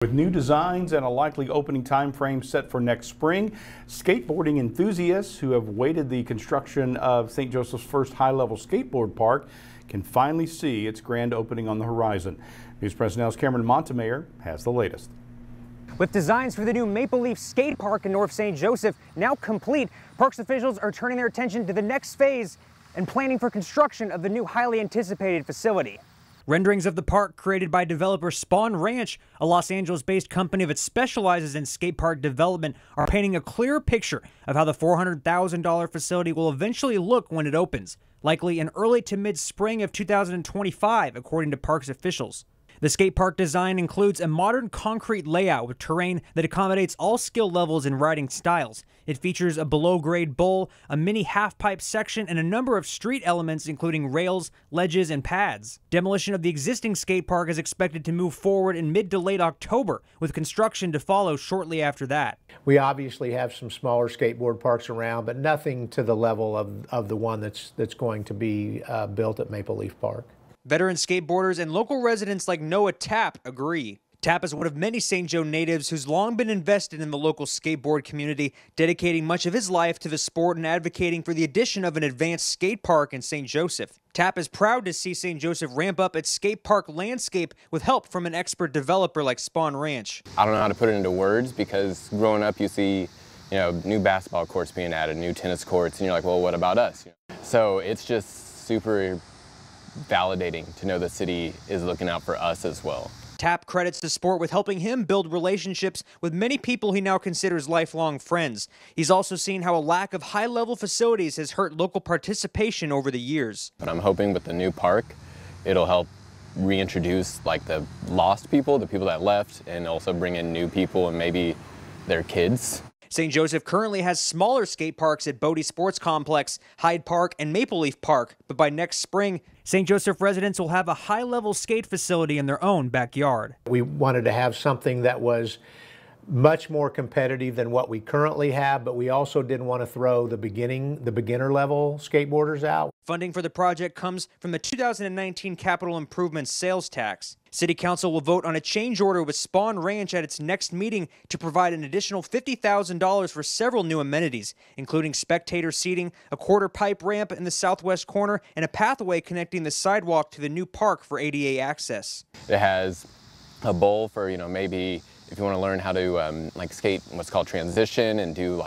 With new designs and a likely opening time frame set for next spring, skateboarding enthusiasts who have waited the construction of St. Joseph's first high-level skateboard park can finally see its grand opening on the horizon. News Press Now's Cameron Montemayor has the latest. With designs for the new Maple Leaf skate park in North St. Joseph now complete, parks officials are turning their attention to the next phase and planning for construction of the new highly anticipated facility. Renderings of the park created by developer Spawn Ranch, a Los Angeles-based company that specializes in skate park development, are painting a clear picture of how the $400,000 facility will eventually look when it opens, likely in early to mid-spring of 2025, according to parks officials. The skate park design includes a modern concrete layout with terrain that accommodates all skill levels and riding styles. It features a below-grade bowl, a mini half-pipe section, and a number of street elements including rails, ledges, and pads. Demolition of the existing skate park is expected to move forward in mid to late October, with construction to follow shortly after that. We obviously have some smaller skateboard parks around, but nothing to the level of the one that's going to be built at Maple Leaf Park. Veteran skateboarders and local residents like Noah Tapp agree. Tapp is one of many St. Joe natives who's long been invested in the local skateboard community, dedicating much of his life to the sport and advocating for the addition of an advanced skate park in St. Joseph. Tapp is proud to see St. Joseph ramp up its skate park landscape with help from an expert developer like Spawn Ranch. I don't know how to put it into words because growing up you see, new basketball courts being added, new tennis courts, and you're like, well, what about us? So it's just super validating to know the city is looking out for us as well. Tapp credits the sport with helping him build relationships with many people he now considers lifelong friends. He's also seen how a lack of high-level facilities has hurt local participation over the years. But I'm hoping with the new park, it'll help reintroduce like the lost people, the people that left, and also bring in new people and maybe their kids. St. Joseph currently has smaller skate parks at Bodie Sports Complex, Hyde Park, and Maple Leaf Park, but by next spring, St. Joseph residents will have a high-level skate facility in their own backyard. We wanted to have something that was much more competitive than what we currently have, but we also didn't want to throw the beginner level skateboarders out. Funding for the project comes from the 2019 Capital Improvements Sales Tax. City Council will vote on a change order with Spawn Ranch at its next meeting to provide an additional $50,000 for several new amenities, including spectator seating, a quarter pipe ramp in the southwest corner, and a pathway connecting the sidewalk to the new park for ADA access. It has a bowl for, maybe if you want to learn how to skate what's called transition and do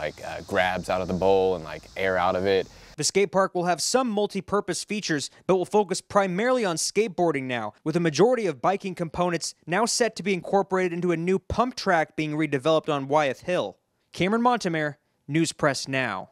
grabs out of the bowl and air out of it. The skate park will have some multi-purpose features, but will focus primarily on skateboarding now, with a majority of biking components now set to be incorporated into a new pump track being redeveloped on Wyeth Hill. Cameron Montemayor, News Press Now.